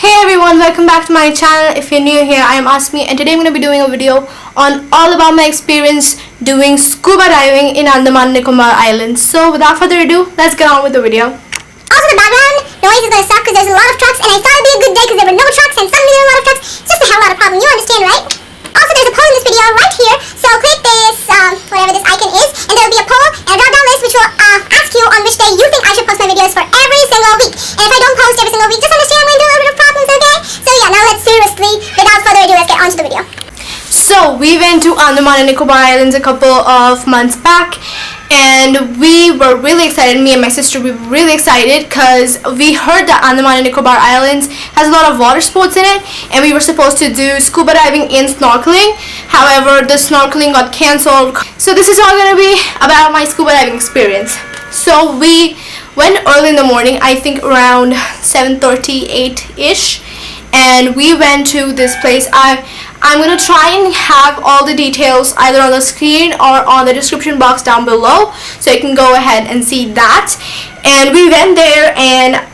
Hey everyone, welcome back to my channel. If you're new here, I am Asmi and today I'm going to be doing a video on all about my experience doing scuba diving in Andaman Nicobar Islands. So without further ado, let's get on with the video. Also the background noise is going to suck because there's a lot of trucks, and I thought it'd be a good day because there were no trucks and suddenly there were a lot of trucks. It's just a hell lot of problem, you understand, right? Also there's a poll in this video right here, so click this, whatever this icon is, and there will be a poll and a drop down list which will ask you on which day you think I should post my videos for every single week. And if I don't post every single week, just understand we're going to do a little bit of problems, okay? So yeah, now let's seriously, without further ado, let's get on to the video. So we went to Andaman and Nicobar Islands a couple of months back and we were really excited. Me and my sister, we were really excited because we heard that Andaman and Nicobar Islands has a lot of water sports in it, and we were supposed to do scuba diving and snorkeling. However, the snorkeling got cancelled. So this is all going to be about my scuba diving experience. So we went early in the morning, I think around 7:38ish, and we went to this place. I'm going to try and have all the details either on the screen or on the description box down below, so you can go ahead and see that. And we went there and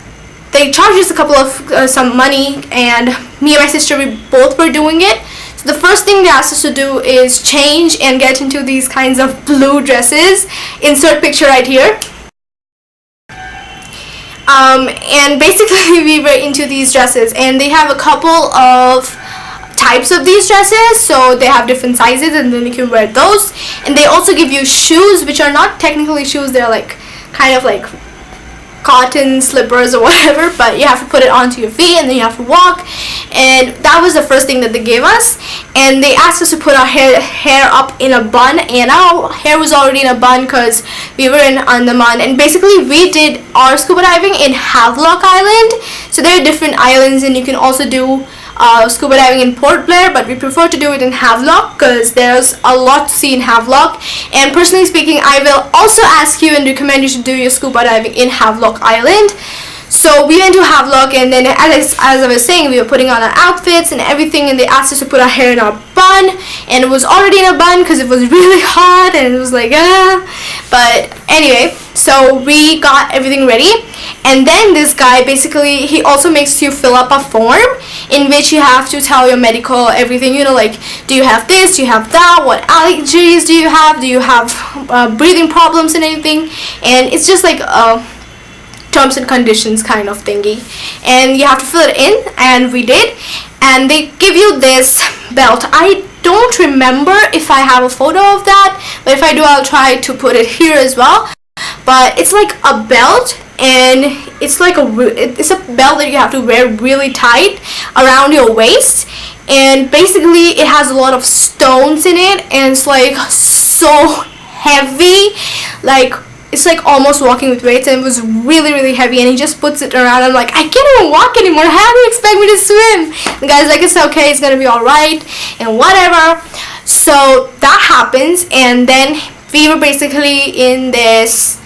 they charged us a couple of some money, and me and my sister, we both were doing it. So the first thing they asked us to do is change and get into these kinds of blue dresses. Insert picture right here. And basically we were into these dresses, and they have a couple of types of these dresses, so they have different sizes and then you can wear those. And they also give you shoes which are not technically shoes, they're like kind of like cotton slippers or whatever, but you have to put it onto your feet and then you have to walk. And that was the first thing that they gave us, and they asked us to put our hair up in a bun, and our hair was already in a bun because we were in Andaman. And basically we did our scuba diving in Havelock Island. So there are different islands and you can also do scuba diving in Port Blair, but we prefer to do it in Havelock because there's a lot to see in Havelock. And personally speaking, I will also ask you and recommend you should do your scuba diving in Havelock Island. So we went to Havelock, and then as I was saying, we were putting on our outfits and everything, and they asked us to put our hair in our bun, and it was already in a bun because it was really hot and it was like but anyway, so we got everything ready. And then this guy, basically he also makes you fill up a form in which you have to tell your medical everything, you know, like do you have this, do you have that, what allergies do you have breathing problems and anything. And it's just like terms and conditions kind of thingy, and you have to fill it in, and we did. And they give you this belt. I don't remember if I have a photo of that, but if I do, I'll try to put it here as well. But it's like a belt, and it's like it's a belt that you have to wear really tight around your waist, and basically it has a lot of stones in it, and it's like so heavy, like it's like almost walking with weights, and it was really heavy. And he just puts it around. I'm like, I can't even walk anymore. How do you expect me to swim? The guy's like, it's okay, it's gonna be alright and whatever. So that happens, and then we were basically in this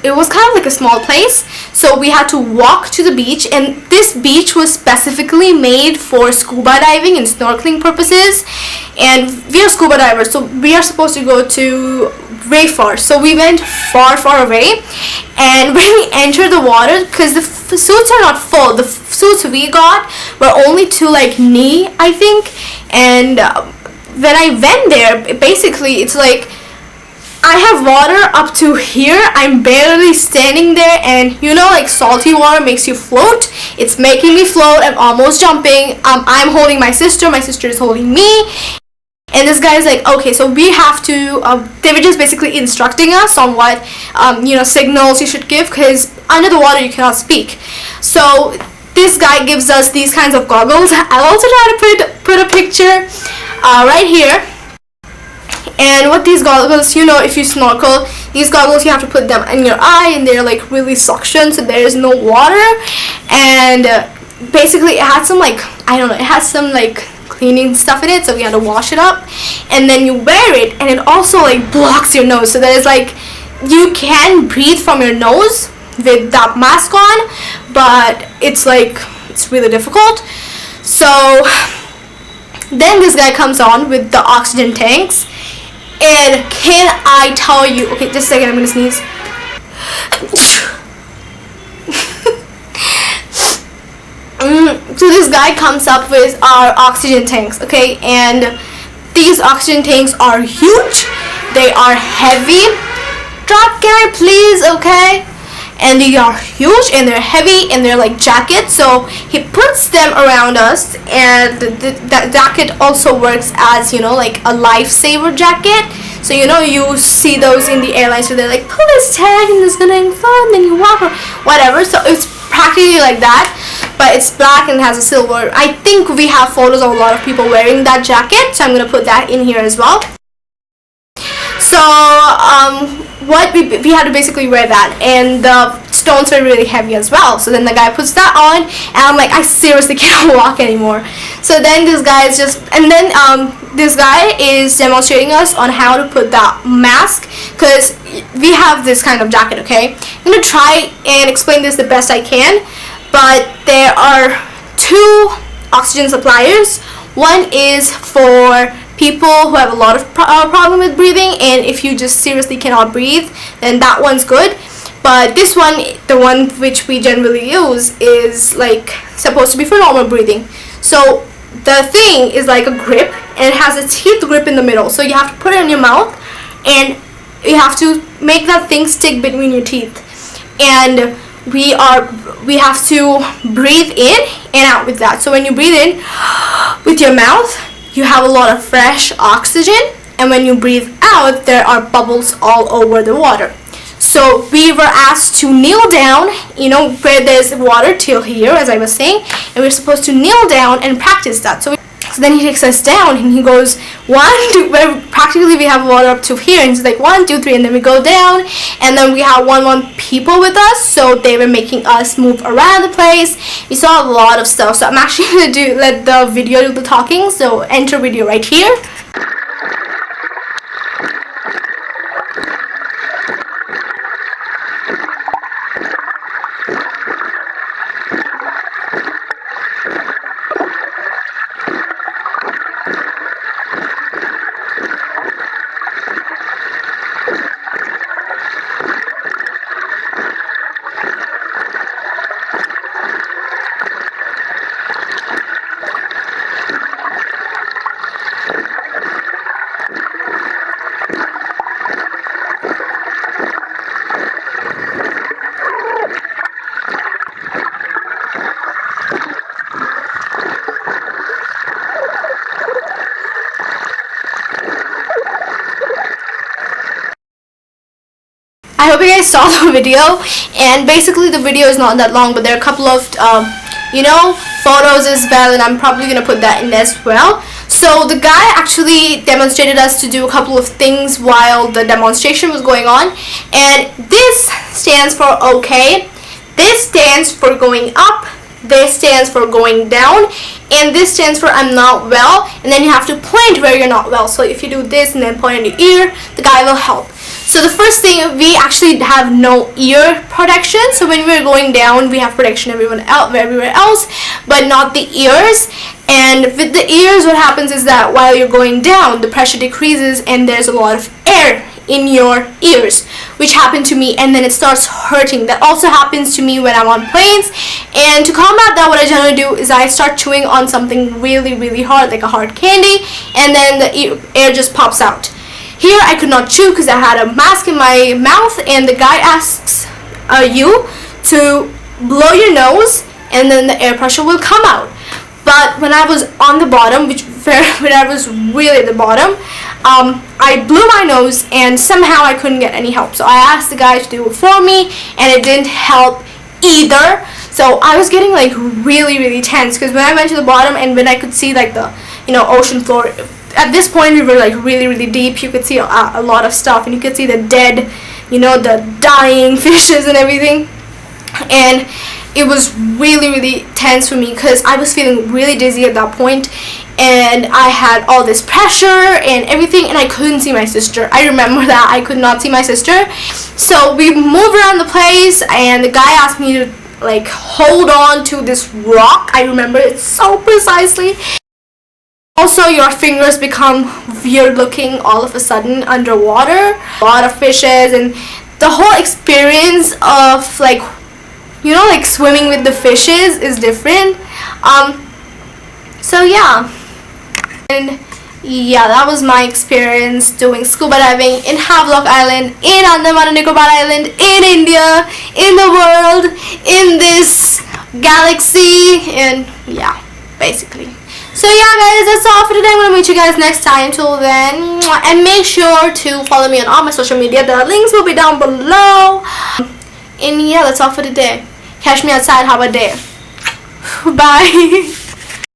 it was kind of like a small place, so we had to walk to the beach, and this beach was specifically made for scuba diving and snorkeling purposes. And we are scuba divers, so we are supposed to go to very far, so we went far away. And when we entered the water, because the suits are not full, the suits we got were only to like knee, I think. And when I went there, basically it's like I have water up to here, I'm barely standing there, and you know, like salty water makes you float. It's making me float. I'm almost jumping. I'm holding my sister is holding me. And this guy is like, okay, so we have to, they were just basically instructing us on what, you know, signals you should give, because under the water you cannot speak. So this guy gives us these kinds of goggles. I'll also try to put a picture right here. And what these goggles, you know, if you snorkel, these goggles, you have to put them in your eye, and they're like really suction, so there is no water. And basically it had some like, I don't know, it has some like cleaning stuff in it, so we had to wash it up. And then you wear it, and it also like blocks your nose, so there's like, you can breathe from your nose with that mask on, but it's like, it's really difficult. So then this guy comes on with the oxygen tanks, and can I tell you, okay, just a second, I'm gonna sneeze. So this guy comes up with our oxygen tanks, okay, and these oxygen tanks are huge, they are heavy. Drop, can I please, okay? And they are huge and they're heavy and they're like jackets, so he puts them around us, and that jacket also works as, you know, like a lifesaver jacket. So you know, you see those in the airlines where they're like, pull this tag and it's gonna inflate, then you walk or whatever. So it's practically like that, but it's black and has a silver. I think we have photos of a lot of people wearing that jacket, so I'm gonna put that in here as well. So what we had to basically wear that, and the stones were really heavy as well. So then the guy puts that on, and I'm like, I seriously can't walk anymore. So then this guy is just, and then this guy is demonstrating us on how to put that mask, because we have this kind of jacket, okay? I'm gonna try and explain this the best I can, but there are two oxygen suppliers. One is for people who have a lot of problem with breathing, and if you just seriously cannot breathe, then that one's good. But this one, the one which we generally use, is like supposed to be for normal breathing. So the thing is like a grip, and it has a teeth grip in the middle, so you have to put it in your mouth and you have to make that thing stick between your teeth, and we have to breathe in and out with that. So when you breathe in with your mouth, you have a lot of fresh oxygen, and when you breathe out, there are bubbles all over the water. So we were asked to kneel down, you know, where there's water till here, as I was saying, and we're supposed to kneel down and practice that. So then he takes us down, and he goes 1, 2, where practically we have water up to here, and he's like 1, 2, 3, and then we go down, and then we have one people with us, so they were making us move around the place. We saw a lot of stuff, so I'm actually gonna let the video do the talking. So enter video right here. I hope you guys saw the video, and basically the video is not that long, but there are a couple of you know, photos as well, and I'm probably gonna put that in as well. So the guy actually demonstrated us to do a couple of things while the demonstration was going on, and this stands for okay, this stands for going up, this stands for going down, and this stands for I'm not well, and then you have to point where you're not well. So if you do this and then point in your ear, the guy will help. So the first thing, we actually have no ear protection. So when we're going down, we have protection everywhere else, but not the ears. And with the ears, what happens is that while you're going down, the pressure decreases and there's a lot of air in your ears, which happened to me, and then it starts hurting. That also happens to me when I'm on planes, and to combat that, what I generally do is I start chewing on something really hard, like a hard candy, and then the air just pops out. Here I could not chew because I had a mask in my mouth, and the guy asks you to blow your nose, and then the air pressure will come out. But when I was on the bottom, when I was really at the bottom, I blew my nose and somehow I couldn't get any help. So I asked the guy to do it for me, and it didn't help either. So I was getting like really tense, because when I went to the bottom and when I could see like the, you know, ocean floor, at this point we were like really deep. You could see a lot of stuff, and you could see the dead, you know, the dying fishes and everything, and it was really tense for me because I was feeling really dizzy at that point, and I had all this pressure and everything, and I couldn't see my sister. I remember that I could not see my sister. So we moved around the place, and the guy asked me to like hold on to this rock. I remember it so precisely. Also, your fingers become weird looking all of a sudden underwater. A lot of fishes, and the whole experience of like, you know, like swimming with the fishes is different. So yeah, and yeah, that was my experience doing scuba diving in Havelock Island, in Andaman and Nicobar Island, in India, in the world, in this galaxy, and yeah, basically. So yeah guys, that's all for today. I'm gonna meet you guys next time. Till then, and make sure to follow me on all my social media. The links will be down below. And yeah, that's all for today. Catch me outside. Have a day. Bye.